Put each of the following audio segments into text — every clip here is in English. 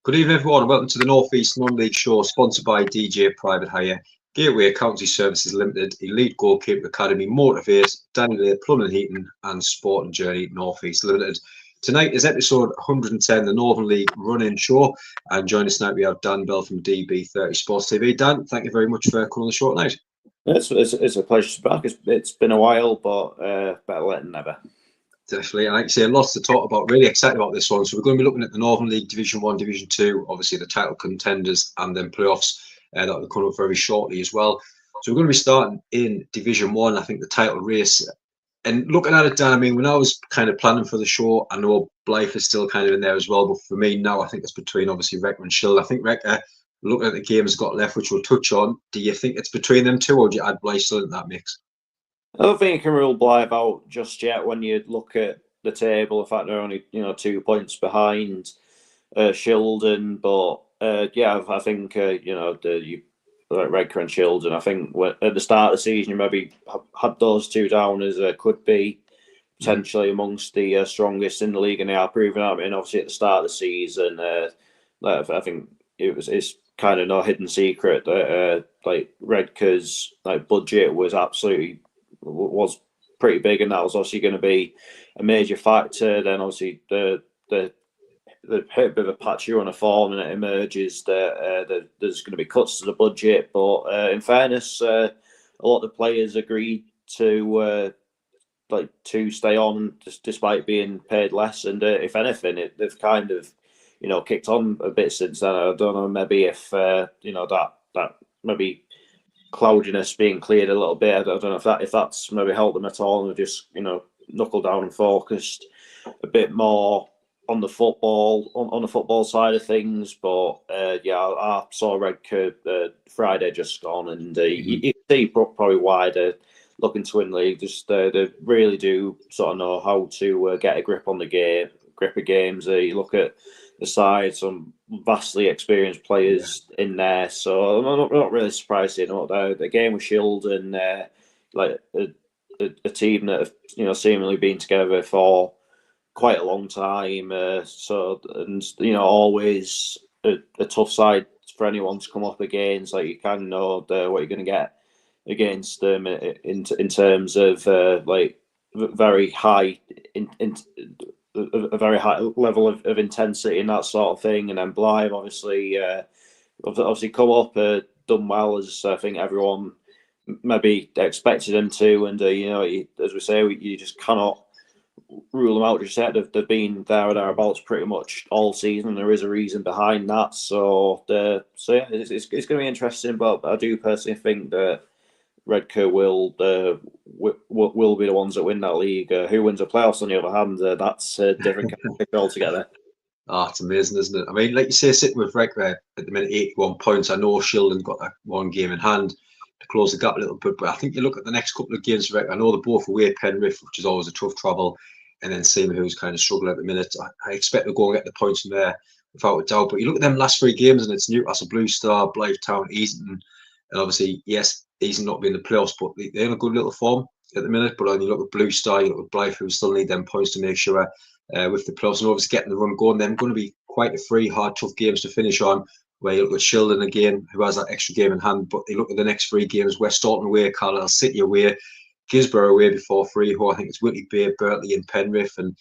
Good evening, everyone, and welcome to the North East Non-League Show, sponsored by DJ Private Hire, Gateway Accountancy Services Limited, Elite Goalkeeper Academy, Motivate, Danny Lay Plumbing and Heating, and Sport and Journey North East Limited. Tonight is episode 110, the Northern League Run-In Show, and joining us tonight we have Dan Bell from DB30 Sports TV. Dan, thank you very much for coming on the show tonight. It's a pleasure to be back. It's been a while, but better late than never. Definitely, and like you say, lots to talk about. Really excited about this one. So we're going to be looking at the Northern League Division 1, Division 2, obviously the title contenders, and then playoffs that will come up very shortly as well. So we're going to be starting in Division 1, I think the title race. And looking at it, Dan, I mean, when I was kind of planning for the show, I know Blythe is still kind of in there as well. But for me now, I think it's between obviously Wrecker and Shield. I think Wrecker, looking at the games got left, which we'll touch on. Do you think it's between them two, or do you add Blythe still in that mix? I don't think you can rule Blythe out just yet when you look at the table. In fact, they're only 2 points behind Shildon, but I think Redcar and Shildon. I think at the start of the season you maybe had those two down as could be potentially amongst the strongest in the league, and they are proving out. And obviously at the start of the season, I think it's kind of no hidden secret that Redcar's budget was pretty big, and that was obviously going to be a major factor. Then obviously the hit a bit of a patchy run of form, and it emerges that there's going to be cuts to the budget. But in fairness, a lot of the players agreed to stay on despite being paid less, and if anything, they've kind of kicked on a bit since then. I don't know, maybe if that maybe cloudiness being cleared a little bit. I don't know if that's maybe helped them at all, and they've just knuckled down and focused a bit more on the football side of things. But I saw Redcar Friday just gone, and you see probably why they're looking to win league. Just they really do sort of know how to get a grip on the grip of games. You look at the side, some vastly experienced players in there, so I'm not really surprised. The game with Shildon, a team that have seemingly been together for quite a long time. Always a tough side for anyone to come up against. You kind of know what you're going to get against them in terms of very high a very high level of intensity and that sort of thing. And then Blythe obviously come up, done well, as I think everyone maybe expected them to. And as we say, you just cannot rule them out just yet. They've been there or thereabouts pretty much all season, and there is a reason behind that. So it's going to be interesting. But I do personally think that Redcar will be the ones that win that league. Who wins the playoffs, on the other hand, that's a different kind of altogether. It's amazing, isn't it? I mean, like you say, sitting with Redcar at the minute, 81 points. I know Shildon got that one game in hand to close the gap a little bit, but I think you look at the next couple of games for Redcar. I know they're both away at Penrith, which is always a tough travel, and then Seaman, who's kind of struggling at the minute. I expect they'll go and get the points from there without a doubt. But you look at them last 3 games, and it's Newcastle, Blue Star, Blythe Town, Easton, and obviously, yes, he's not been in the playoffs, but they're in a good little form at the minute. But when you look at Blue Star, you look at Blythe, who still need them points to make sure with the playoffs, and obviously getting the run going. Them going to be quite a 3 hard, tough games to finish on. Where you look at Shildon again, who has that extra game in hand. But you look at the next 3 games: West Staunton away, Carlisle City away, Gisborough away before Freehold. I think it's Whitley Bay, Berkeley, and Penrith. And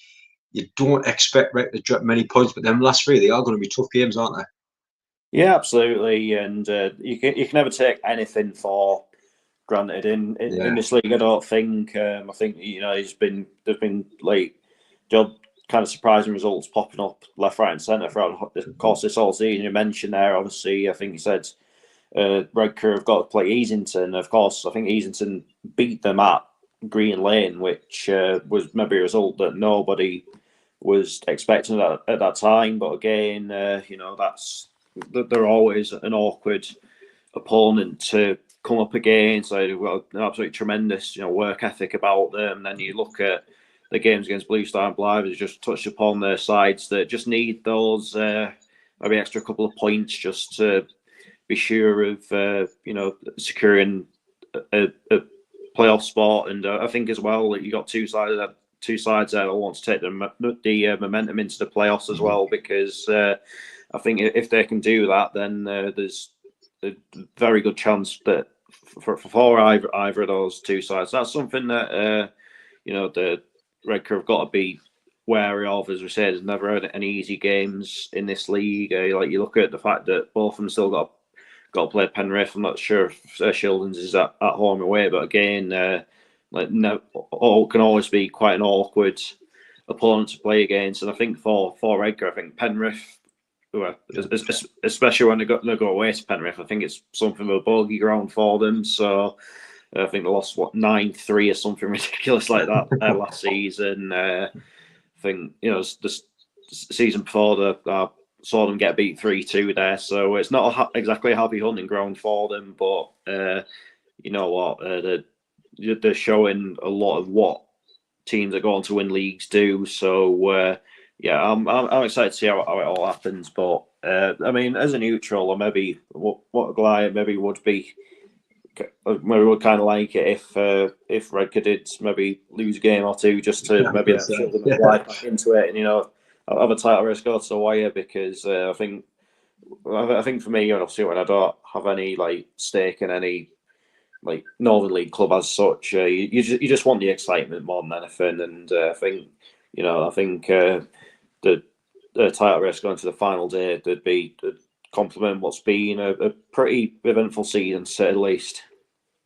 you don't expect Wreck to drop many points, but them last 3, they are going to be tough games, aren't they? Yeah, absolutely. And you can never take anything for granted in this league. I don't think. I think there's been kind of surprising results popping up left, right, and centre throughout the course of this whole season. You mentioned there, obviously, I think you said Redcar have got to play Easington. Of course, I think Easington beat them at Green Lane, which was maybe a result that nobody was expecting at that time. But again, they're always an awkward opponent to come up against. They've got an absolutely tremendous work ethic about them. And then you look at the games against Blue Star and Blythe, has just touched upon their sides that just need those maybe extra couple of points just to be sure of securing a playoff spot. And I think as well that you got two sides there that want to take the momentum into the playoffs as well, because I think if they can do that, then there's a very good chance that for either of those two sides, that's something that the Redcar have got to be wary of. As we said, there's never had any easy games in this league. Like you look at the fact that both of them still got to play Penrith. I'm not sure if Shildens is at home or away, but again, can always be quite an awkward opponent to play against. And I think for Edgar, I think Penrith, especially when they go away to Penrith, I think it's something of a bogey ground for them. So I think they lost 9-3 or something ridiculous like that last season. I think the season before saw them get beat 3-2 there, so it's not exactly a happy hunting ground for them. But you know what, they're showing a lot of what teams that go on to win leagues do. So I'm excited to see how it all happens. But I mean, as a neutral, or maybe what a guy maybe would kind of like it if Redcar did maybe lose a game or two, just to maybe show them slide back into it, and have a title race go to the wire, because I think for me, obviously, when I don't have any stake in any Northern League club as such, you just want the excitement more than anything. And I think the title race going to the final day would complement what's been a pretty eventful season, to say the least.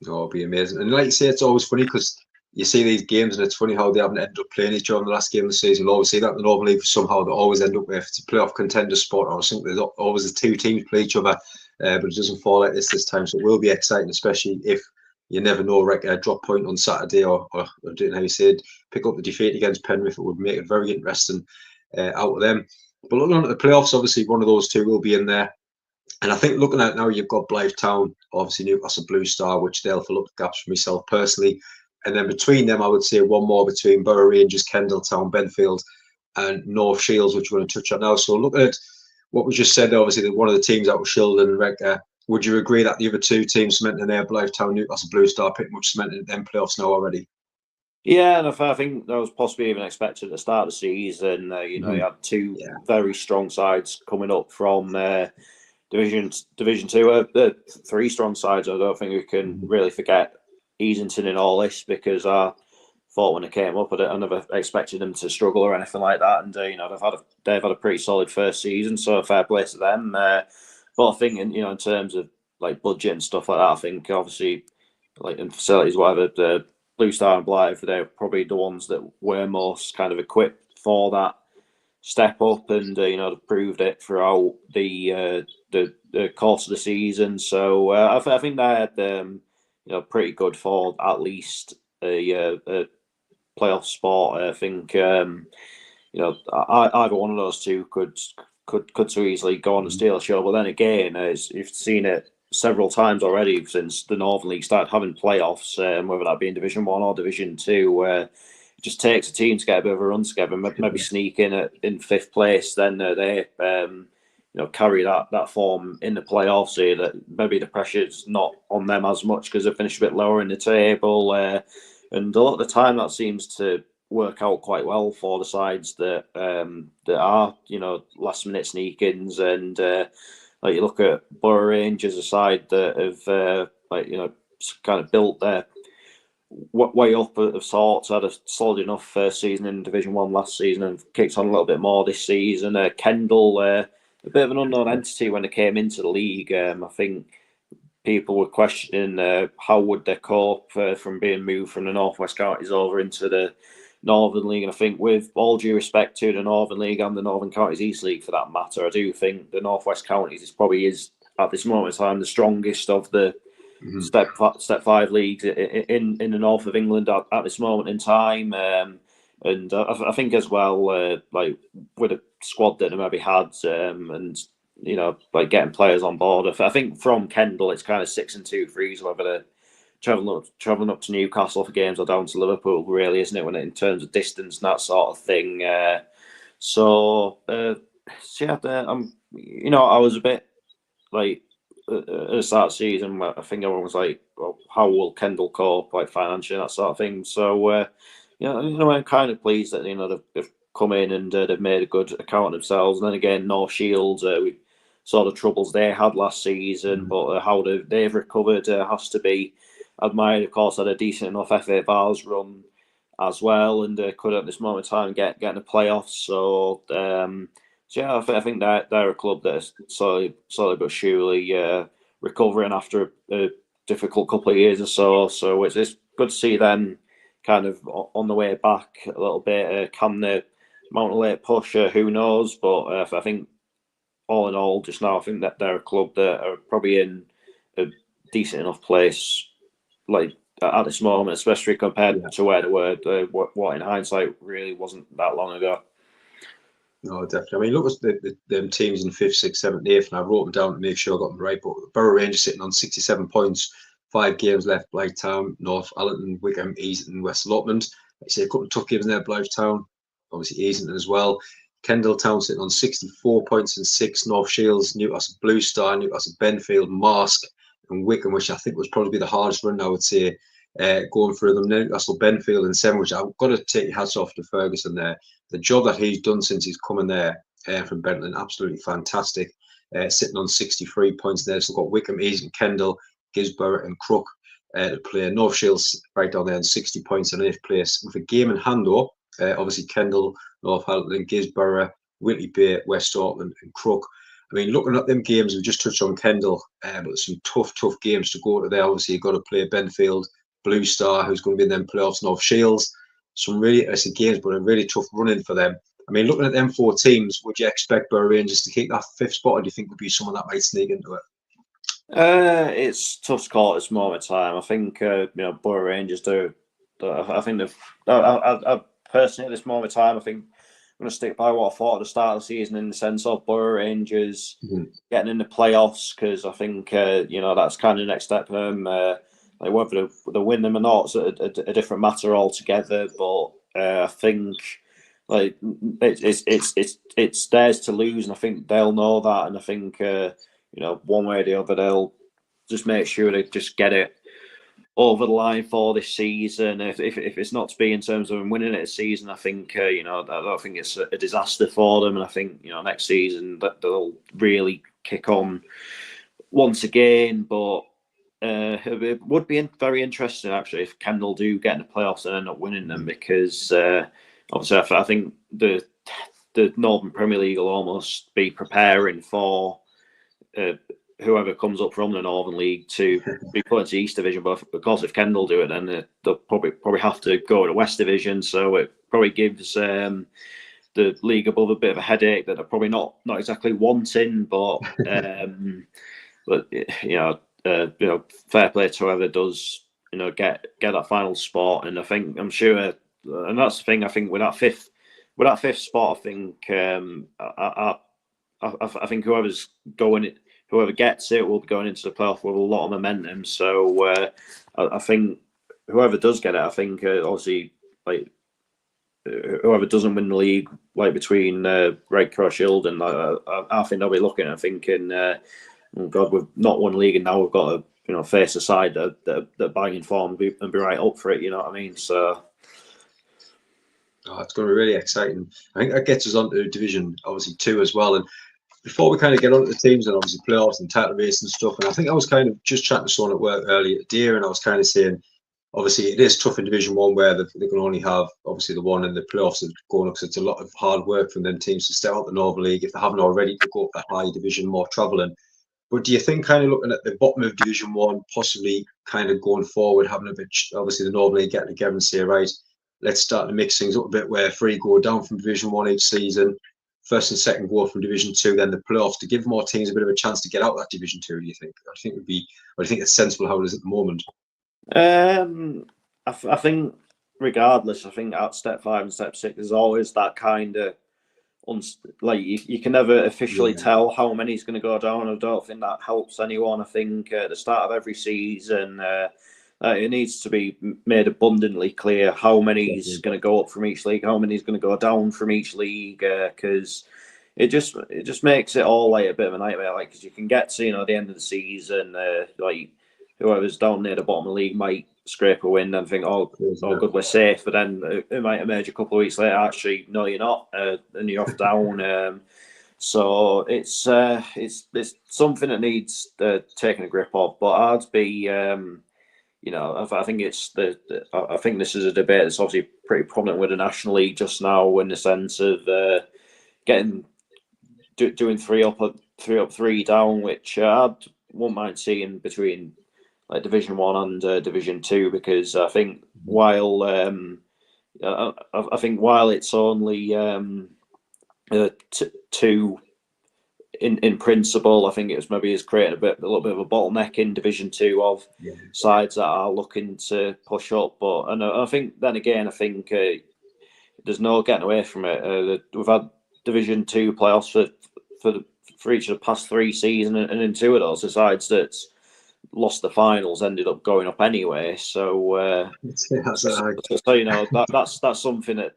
Oh, it'll be amazing. And like you say, it's always funny because you see these games and it's funny how they haven't ended up playing each other in the last game of the season. You'll always see that in the Northern League, somehow they always end up with, if it's a playoff contender spot or something, there's always the two teams play each other, but it doesn't fall like this time. So it will be exciting, especially if you never know, drop point on Saturday or doing how you said, pick up the defeat against Penrith. It would make it very interesting out of them. But looking at the playoffs, obviously one of those two will be in there. And I think looking at now, you've got Blythe Town, obviously Newcastle Blue Star, which they'll fill up the gaps for myself personally. And then between them, I would say one more between Borough Rangers, Kendall Town, Benfield, and North Shields, which we're going to touch on now. So looking at what we just said, obviously that one of the teams out was Shildon and Redcar. Would you agree that the other two teams cementing their Blythe Town, Newcastle Blue Star, pretty much cementing them playoffs now already? Yeah, and I think that was possibly even expected at the start of the season. You had two very strong sides coming up from Division 2, three strong sides. I don't think we can really forget Easington in all this, because I thought when it came up, I never expected them to struggle or anything like that. And they've had a pretty solid first season, so fair play to them. But I think in terms of budget and stuff like that, I think obviously in facilities, whatever, the Blue Star and Blythe, they're probably the ones that were most kind of equipped for that step up, and they've proved it throughout the course of the season. So I think they had pretty good for at least a playoff spot. I think either one of those two could so easily go on and steal a show. But then again, you've seen it several times already since the Northern League started having playoffs, whether that be in Division 1 or Division 2, where it just takes a team to get a bit of a run together, maybe sneak in fifth place, then they carry that form in the playoffs, so that maybe the pressure's not on them as much because they finished a bit lower in the table. And a lot of the time that seems to work out quite well for the sides that are last minute sneak-ins. And you look at Borough Rangers, a side that have kind of built their way up of sorts, had a solid enough first season in Division 1 last season and kicked on a little bit more this season. Kendall, a bit of an unknown entity when they came into the league. I think people were questioning how would they cope from being moved from the Northwest Counties over into the Northern League. And I think, with all due respect to the Northern League and the Northern Counties East League for that matter, I do think the Northwest Counties is at this moment in time the strongest of the Step 5 leagues in the north of England at this moment in time. And I think as well, with a squad that they maybe had, and getting players on board. I think from Kendall, it's kind of 6 and 2 freeze, whether they're travelling up to Newcastle for games or down to Liverpool, really, isn't it? In terms of distance and that sort of thing. I was a bit at the start of the season, I think everyone was like, well, how will Kendall cope, financially and that sort of thing. So, I'm kind of pleased that, they've come in and they've made a good account of themselves. And then again, North Shields, we sort of troubles they had last season, but how they've recovered has to be admired. Of course, had a decent enough FA Vals run as well, and could at this moment in time get in the playoffs. So, yeah, I think they're a club that is slowly but surely recovering after a difficult couple of years or so. So it's good to see them kind of on the way back a little bit. Can they mount a late push? Who knows? But I think all in all, just now, I think that they're a club that are probably in a decent enough place, like at this moment, especially compared to where they were. What in hindsight really wasn't that long ago. No, definitely. I mean, look at them teams in 5th, 6th, 7th, 8th, and I wrote them down to make sure I got them right. But Borough Rangers sitting on 67 points, 5 games left. Blythetown, North Allerton, Wickham, Easington, West Lotmond. Like I say, a couple of tough games in there. Blythetown, obviously Easington as well. Kendall Town sitting on 64 points in 6th. North Shields, Newcastle Blue Star, Newcastle Benfield, Marsk, and Wickham, which I think was probably the hardest run, I would say, going through them. Newcastle Benfield in 7, which I've got to take your hats off to Ferguson there. The job that he's done since he's come in there from Benton, absolutely fantastic. Sitting on 63 points there. So we've got Wickham, Easington, Kendall, Gisborough, and Crook to play. North Shields right down there on 60 points in 8th place. With a game in hand, though, obviously Kendall, Northampton, Gisborough, Whitley Bay, West Auckland, and Crook. I mean, looking at them games, we just touched on Kendall, but some tough games to go to there. Obviously, you've got to play Benfield, Blue Star, who's going to be in them playoffs, North Shields. Some really interesting games, but a really tough run-in for them. I mean, looking at them 4 teams, would you expect Borough Rangers to keep that 5th spot, or do you think would be someone that might sneak into it? It's tough to call at this moment in time. I think Borough Rangers do. I think I personally at this moment in time, I think I'm going to stick by what I thought at the start of the season in the sense of Borough Rangers getting in the playoffs, because I think that's kind of the next step for them. Like whether they win them or not is a different matter altogether. But I think like it's theirs to lose, and I think they'll know that. And I think one way or the other they'll just make sure they just get it over the line for this season. If it's not to be in terms of them winning it this season, I think I don't think it's a disaster for them, and I think next season that they'll really kick on once again. But it would be very interesting actually if Kendall do get in the playoffs and end up winning them, because obviously I think the Northern Premier League will almost be preparing for whoever comes up from the Northern League to be put into the East Division. But of course, if Kendall do it, then they'll probably have to go to West Division. So it probably gives the league above a bit of a headache that they're probably not exactly wanting. But fair play to whoever does get that final spot. And I'm sure, and that's the thing. I think with that fifth spot, I think I think whoever gets it will be going into the playoff with a lot of momentum. So I think whoever does get it, I think obviously like whoever doesn't win the league, like between Red Cross Shield, and I think they'll be looking and thinking, oh God, we've not won the league, and now we've got to face a side that banging form and be right up for it. You know what I mean? So. Oh, it's going to be really exciting. I think that gets us on to Division, obviously, 2 as well. And before we kind of get on to the teams and obviously playoffs and title race and stuff, and I think I was kind of just chatting to someone at work earlier today, and I was kind of saying, obviously, it is tough in Division 1 where they can only have, obviously, the one in the playoffs are going up, because it's a lot of hard work from them teams to step out the Northern League if they haven't already, to go up that high division, more travelling. But do you think kind of looking at the bottom of Division 1, possibly kind of going forward, having a bit, obviously, the Northern League getting together and say, right, let's start to mix things up a bit, where 3 go down from Division 1 each season, first and second go from Division 2, then the playoffs, to give more teams a bit of a chance to get out of that Division 2, do you think? I think do you think it's sensible how it is at the moment? I think regardless, I think at step 5 and step 6, there's always that kind of like you can never officially tell how many is going to go down. I don't think that helps anyone. I think at the start of every season, it needs to be made abundantly clear how many is going to go up from each league, how many is going to go down from each league, because it just makes it all like a bit of a nightmare. Like, because you can get to the end of the season, like whoever's down near the bottom of the league might scrape a win and think, oh good, we're safe. But then it might emerge a couple of weeks later, actually, no, you're not, and you're off down. So it's something that needs taking a grip of. But I'd be I think I think this is a debate that's obviously pretty prominent with the National League just now, in the sense of doing three up, three down, which I wouldn't mind seeing between like Division 1 and Division 2, because I think while I think while it's only two in principle, I think it's maybe has created a little bit of a bottleneck in Division 2 of sides that are looking to push up. But I think then again, I think there's no getting away from it. We've had Division 2 playoffs for each of the past 3 seasons, and in 2 of those, the sides that's lost the finals ended up going up anyway. So, that's something that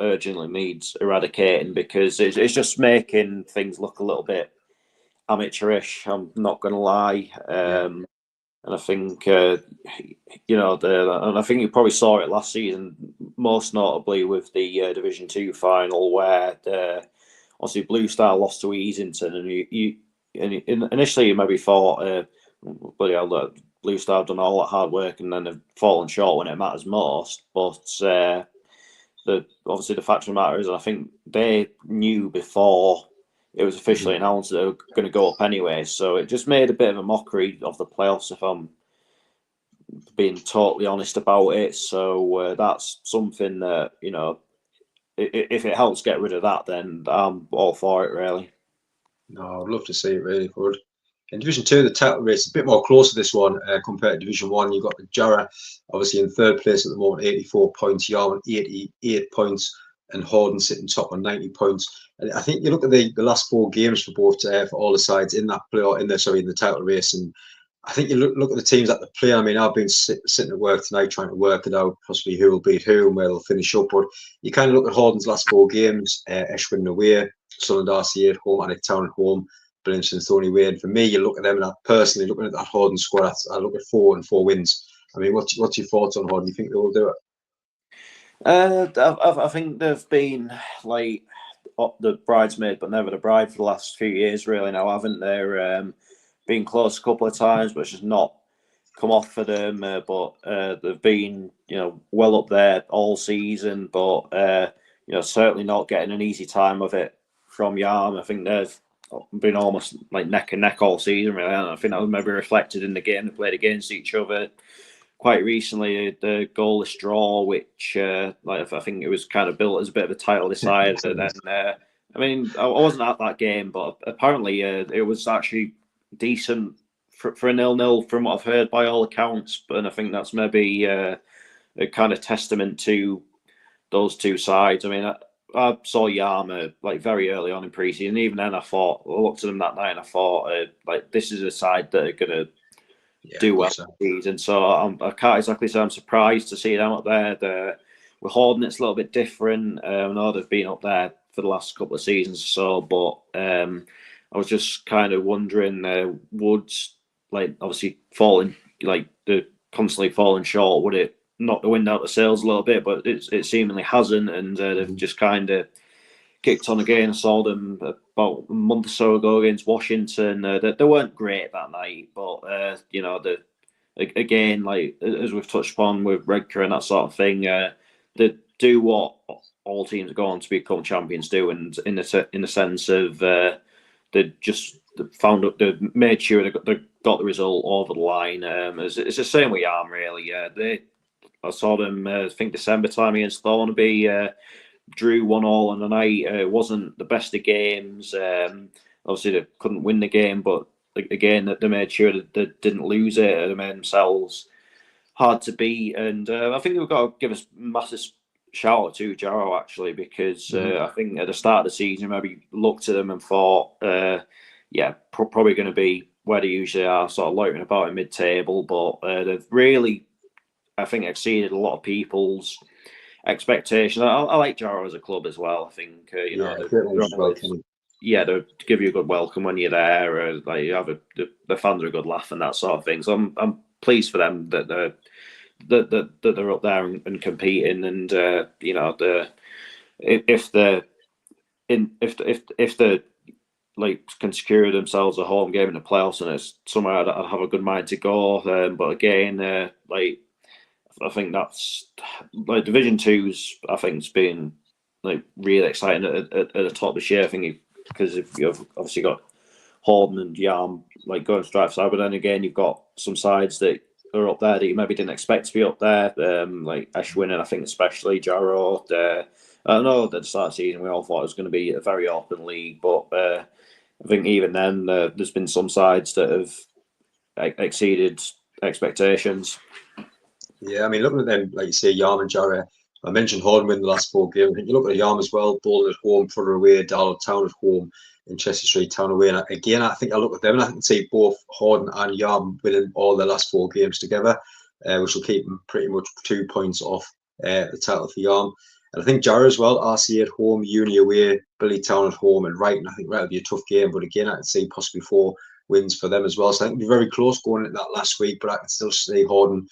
urgently needs eradicating, because it's just making things look a little bit amateurish. I'm not going to lie, and I think and I think you probably saw it last season, most notably with the Division 2 final, where obviously Blue Star lost to Easington, and initially you maybe thought, bloody hell, Blue Star have done all that hard work and then they've fallen short when it matters most. But obviously the fact of the matter is, I think they knew before it was officially announced that they were going to go up anyway. So it just made a bit of a mockery of the playoffs, if I'm being totally honest about it. So that's something that, if it helps get rid of that, then I'm all for it, really. No, I'd love to see it, really good. In Division 2, the title race is a bit more closer, this one, compared to Division 1. You've got the Jarrah, obviously in 3rd place at the moment, 84 points, Yarmouth 88 points, and Horden sitting top on 90 points. And I think you look at the last 4 games for both for all the sides in that in the title race, and I think you look at the teams that they play. I mean, I've been sitting at work tonight trying to work it out, possibly who will beat who and where they'll finish up. But you kind of look at Horden's last 4 games: Eshwin away, Sunderland RCA at home, Alnwick Town at home, Billington, Thorny Way. And for me, you look at them, and personally looking at that Horden squad, I look at 4 wins. I mean, what's your thoughts on Horden? You think they will do it? I think they've been like the bridesmaid, but never the bride for the last few years, really. Now, haven't they? Been close a couple of times, but it's just not come off for them. But they've been, well up there all season. But certainly not getting an easy time of it from Yarm. I think they've been almost like neck and neck all season, really. And I think that was maybe reflected in the game they played against each other quite recently. The goalless draw, which I think it was kind of built as a bit of a title decider. And then I mean, I wasn't at that game, but apparently it was actually decent for a 0-0 from what I've heard by all accounts. And I think that's maybe a kind of testament to those 2 sides. I mean, I saw Yarmouth like very early on in pre-season. Even then, I looked at them that night and I thought, this is a side that are going to do well this season. So I can't exactly say I'm surprised to see them up there. We're Horden, it's a little bit different. I know they've been up there for the last couple of seasons or so, but I was just kind of wondering, Woods, obviously falling, the constantly falling short, would it knock the wind out of the sails a little bit? But it seemingly hasn't, and they've just kind of kicked on again. I saw them about a month or so ago against Washington. They weren't great that night, but again, like as we've touched upon with Redcar and that sort of thing, they do what all teams go on to become champions do, and in the sense of they just they made sure they got the result over the line. It's the same with Yarm, really. I saw them, I think December time against Thornaby, drew 1-1 on the night. It wasn't the best of games. Obviously, they couldn't win the game, but again, they made sure that they didn't lose it. They made themselves hard to beat. And I think we've got to give a massive shout out to Jarrow, actually, because I think at the start of the season, maybe looked at them and thought, probably going to be where they usually are, sort of loitering about in mid-table. But they've really, I think, exceeded a lot of people's expectations. I like Jarrow as a club as well. I think they give you a good welcome when you're there. You have the fans are a good laugh and that sort of thing. So I'm pleased for them that they're up there and competing. And if the can secure themselves a home game in the playoffs, and it's somewhere I'd have a good mind to go. But again, I think that's Division Two's. I think it's been really exciting at the top this year. I think because if you've obviously got Horden and Yarm going straight side, but then again you've got some sides that are up there that you maybe didn't expect to be up there, like Eshwin, and I think especially Jarrow. I know at the start of the season we all thought it was going to be a very open league, but I think even then there's been some sides that have exceeded expectations. Yeah, I mean, looking at them, like you say, Yarm and Jarrah, I mentioned Horn win the last 4 games. I think you look at Yarm as well, Bolton at home, Fuller away, Darlow Town at home, and Chester Street Town away. And again, I think I look at them and I can see both Horton and Yarm winning all their last 4 games together, which will keep them pretty much 2 points off the title for Yarm. And I think Jarrah as well, RC at home, Uni away, Billy Town at home, and Wrighton. I think that'll be a tough game, but again, I can see possibly 4 wins for them as well. So I think it'll be very close going into that last week, but I can still see Horton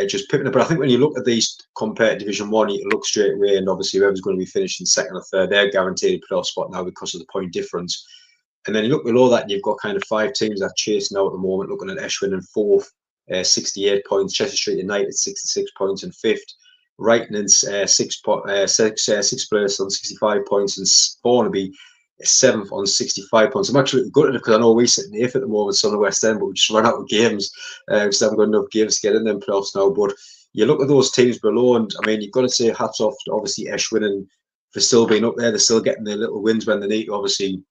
just picking it. But I think when you look at these compared to Division 1, you can look straight away, and obviously whoever's going to be finishing second or third, they're guaranteed a playoff spot now because of the point difference. And then you look below that, and you've got kind of 5 teams that are chasing out at the moment, looking at Eshwin in 4th, 68 points, Chester Street United 66 points in 5th, Wrighton in 6th place on 65 points, and Thornaby 7th on 65 points. I'm actually gutted because I know we sit in 8th at the moment, Son of West End, but we just run out of games. We just haven't got enough games to get in them playoffs now. But you look at those teams below, and I mean, you've got to say hats off to obviously Eshwin and for still being up there. They're still getting their little wins when they need. Obviously,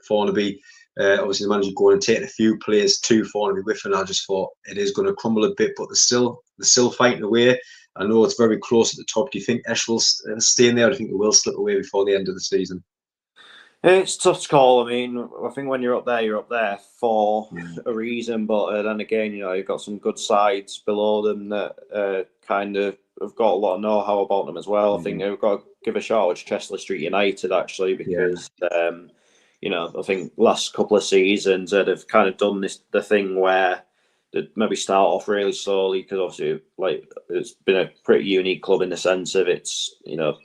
Thornaby, obviously the manager going and taking a few players to Thornaby with, and I just thought it is going to crumble a bit, but they're still fighting away. I know it's very close at the top. Do you think Esh will stay in there? Or do you think they will slip away before the end of the season? It's tough to call. I mean, I think when you're up there for a reason. But then again, you've got some good sides below them that kind of have got a lot of know-how about them as well. I think we've got to give a shout out to Chester Street United actually, because I think last couple of seasons they've kind of done the thing where they maybe start off really slowly, because obviously it's been a pretty unique club in the sense of it's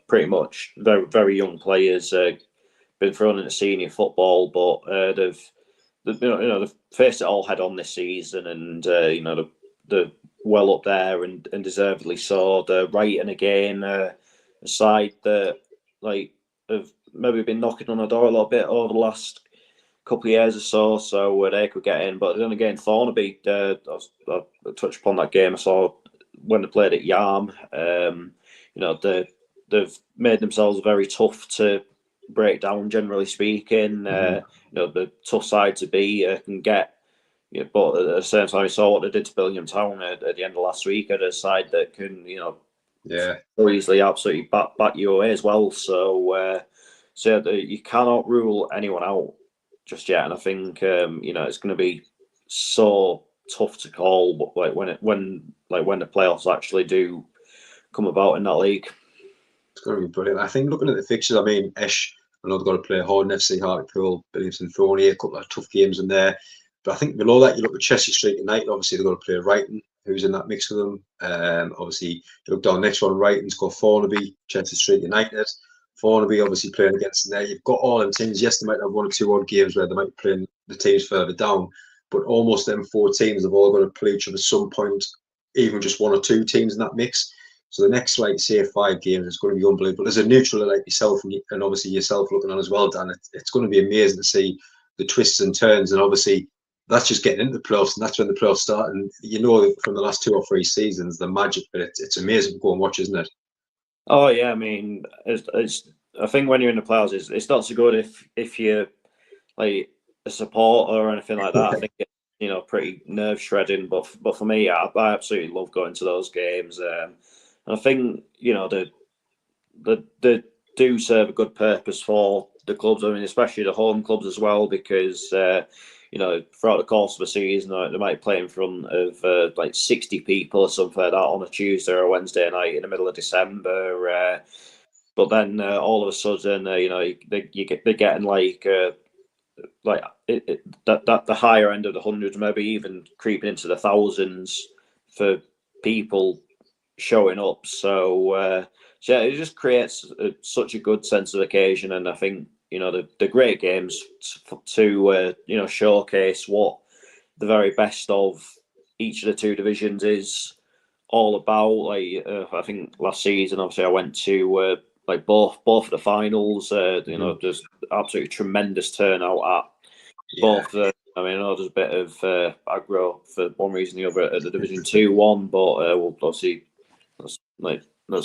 pretty much very, very young players. Been thrown into senior football, but they've faced it all head on this season, and they're well up there and deservedly so. They're Wrighton again, a side that have maybe been knocking on the door a little bit over the last couple of years or so where they could get in. But then again, Thornaby, I touched upon that game I saw when they played at Yarm. They've made themselves very tough to break down, generally speaking. The tough side to be can get, but at the same time, we saw what they did to Billiam Town at the end of last week, at a side that can, so easily absolutely back you away as well. So you cannot rule anyone out just yet, and I think it's going to be so tough to call, when the playoffs actually do come about in that league. It's going to be brilliant. I think looking at the fixtures, I mean, Esh, I know they've got to play Horton FC, Hartlepool, Billington, Thorny, a couple of tough games in there. But I think below that, you look at Chester Street United. Obviously, they've got to play Wrighton, who's in that mix with them. Obviously, you look down next one, Wrighton's got Thornaby, Chester Street United. Thornaby obviously playing against them there. You've got all them teams. Yes, they might have 1 or 2 odd games where they might be playing the teams further down, but almost them 4 teams have all got to play each other at some point, even just 1 or 2 teams in that mix. So the next, say, 5 games is going to be unbelievable. As a neutral like yourself and obviously yourself looking on as well, Dan, it's going to be amazing to see the twists and turns. And obviously, that's just getting into the playoffs, and that's when the playoffs start. And from the last 2 or 3 seasons, the magic, but it's amazing to go and watch, isn't it? Oh yeah, I mean, I think when you're in the playoffs, it's not so good if you're like a supporter or anything like that. I think it's pretty nerve shredding. But for me, I absolutely love going to those games. And I think they do serve a good purpose for the clubs. I mean, especially the home clubs as well, because throughout the course of a season, they might play in front of 60 people or something like that on a Tuesday or a Wednesday night in the middle of December. But then all of a sudden, they're getting the higher end of the hundreds, maybe even creeping into the thousands for people showing up. So it just creates such a good sense of occasion, and I think the great games to showcase what the very best of each of the two divisions is all about. Like I think last season, obviously, I went to both of the finals. Just absolutely tremendous turnout at both. I mean, I know there's a bit of aggro for one reason or the other at the Division 2 one, but well, obviously that's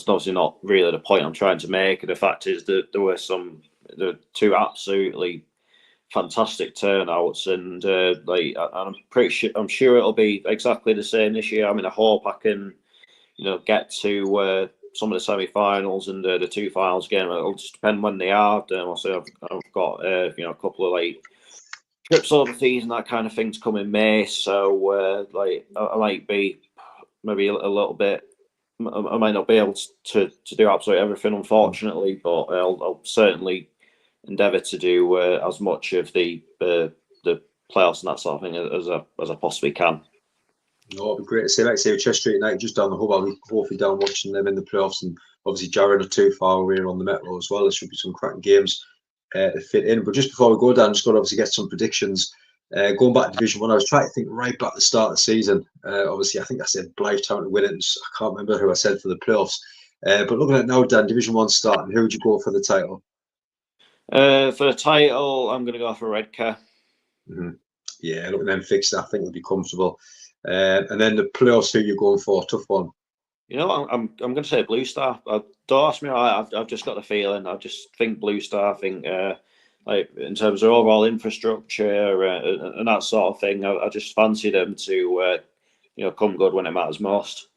obviously not really the point I'm trying to make. The fact is that there were two absolutely fantastic turnouts, and I'm sure it'll be exactly the same this year. I mean, I hope I can get to some of the semi-finals and the two finals again. It'll just depend when they are. Also, I've got a couple of trips overseas and that kind of thing to come in May. So I might be maybe a little bit. I might not be able to do absolutely everything, unfortunately, but I'll certainly endeavour to do as much of the playoffs and that sort of thing as I possibly can. No, it'd be great to see. Like I say, with Chester Street United just down the hub, I'll be hopefully down watching them in the playoffs, and obviously Jarrod are too far away on the Metro as well. There should be some cracking games to fit in. But just before we go down, just got to obviously get some predictions. Going back to Division 1, I was trying to think right back at the start of the season. Obviously, I think I said Blythe Town to win it. I can't remember who I said for the playoffs. But looking at now, Dan, Division 1 starting, who would you go for the title? For the title, I'm going to go for Redcar. Mm-hmm. Yeah, looking at them fixed, I think they'll be comfortable. And then the playoffs, who you going for? Tough one. I'm going to say Blue Star. Don't ask me. I've just got the feeling. I just think Blue Star. I think in terms of overall infrastructure and that sort of thing, I just fancy them to come good when it matters most.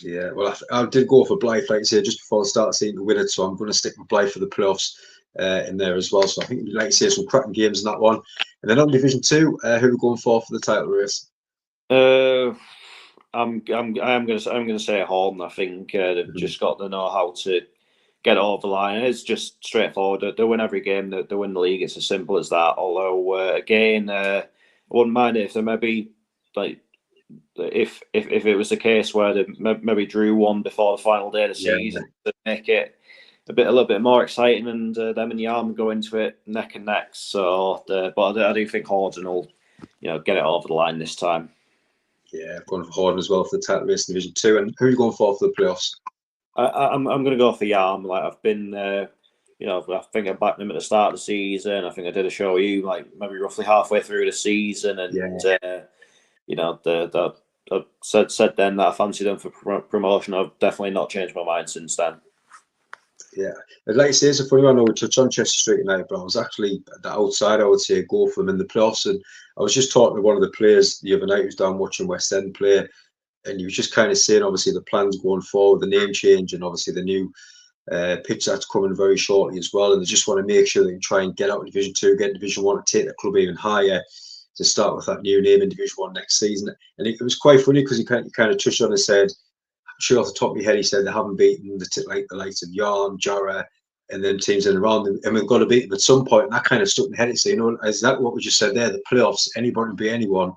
Yeah, well, I did go for Blythe, like I said, just before the start of the season to win it, so I'm going to stick with Blythe for the playoffs in there as well. So I think, like you say, some cracking games in that one. And then on Division 2, who are we going for the title race? I'm going to say Horn. I think they've just got the know-how to get it over the line. It's just straightforward. They win every game. They win the league. It's as simple as that. Although again, I wouldn't mind it if they maybe if it was the case where they maybe drew one before the final day of the season to make it a little bit more exciting, and them and Yarm go into it neck and neck. So, but I do think Horden will, get it over the line this time. Yeah, I've gone for Horden as well for the title race in Division 2. And who are you going for the playoffs? I'm going to go for Yarm. Like I've been, I think I backed them at the start of the season. I think I did a show with you maybe roughly halfway through the season, and I said then that I fancied them for promotion. I've definitely not changed my mind since then. Yeah, I'd like to say it's a funny one. I would touch on Chester Street United, but I was actually the outside. I would say go for them in the playoffs. And I was just talking to one of the players the other night who's down watching West End play, and he was just kind of saying, obviously, the plans going forward, the name change, and obviously the new pitch that's coming very shortly as well. And they just want to make sure they can try and get out of Division 2, get Division 1, and take the club even higher to start with that new name in Division 1 next season. And it was quite funny because he kind of touched on and said, sure off the top of my head, he said they haven't beaten the likes of Yarm, Jarrah, and then teams in around them, and we've got to beat them at some point. And that kind of stuck in my head. So, exactly what we just said there, the playoffs, anybody can be anyone.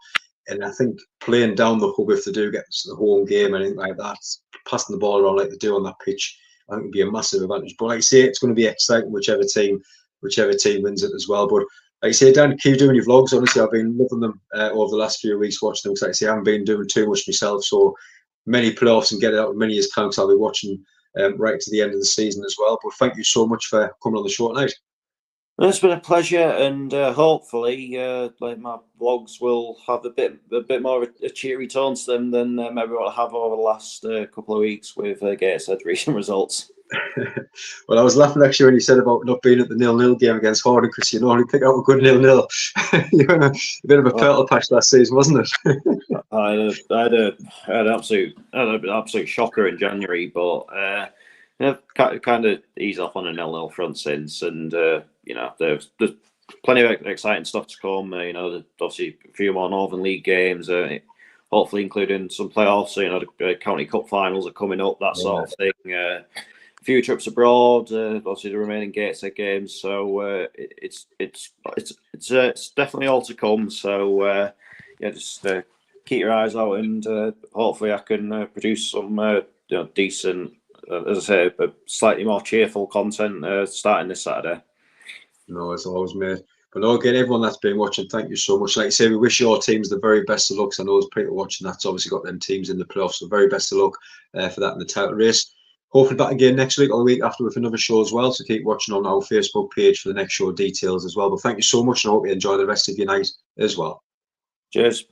And I think playing down the hub, if they do get to the home game, anything like that, passing the ball around like they do on that pitch, I think would be a massive advantage. But like I say, it's going to be exciting whichever team wins it as well. But like I say, Dan, keep doing your vlogs. Honestly, I've been loving them over the last few weeks, watching them. Because like I say, I haven't been doing too much myself, so many playoffs and get it out of many years' counts. I'll be watching right to the end of the season as well. But thank you so much for coming on the show tonight. It's been a pleasure, and hopefully, my vlogs will have a bit more of a cheery tone to them than maybe what I have over the last couple of weeks with Gateshead recent results. Well, I was laughing actually when you said about not being at the 0-0 game against Horden, because you normally pick out a good 0-0. You were in a bit of a purple patch last season, wasn't it? I had an absolute shocker in January, but kind of eased off on a 0-0 front since, and there's plenty of exciting stuff to come. There's obviously a few more Northern League games, hopefully including some playoffs. The County Cup finals are coming up, that sort of thing. A few trips abroad, obviously the remaining Gateshead games. So it's definitely all to come. So just keep your eyes out, and hopefully I can produce some decent, as I say, but slightly more cheerful content starting this Saturday. No, as always, mate. But no, again, everyone that's been watching, thank you so much. Like I say, we wish your teams the very best of luck. I know there's people watching that's obviously got them teams in the playoffs. So very best of luck for that in the title race. Hopefully back again next week or the week after with another show as well. So keep watching on our Facebook page for the next show details as well. But thank you so much, and I hope you enjoy the rest of your night as well. Cheers.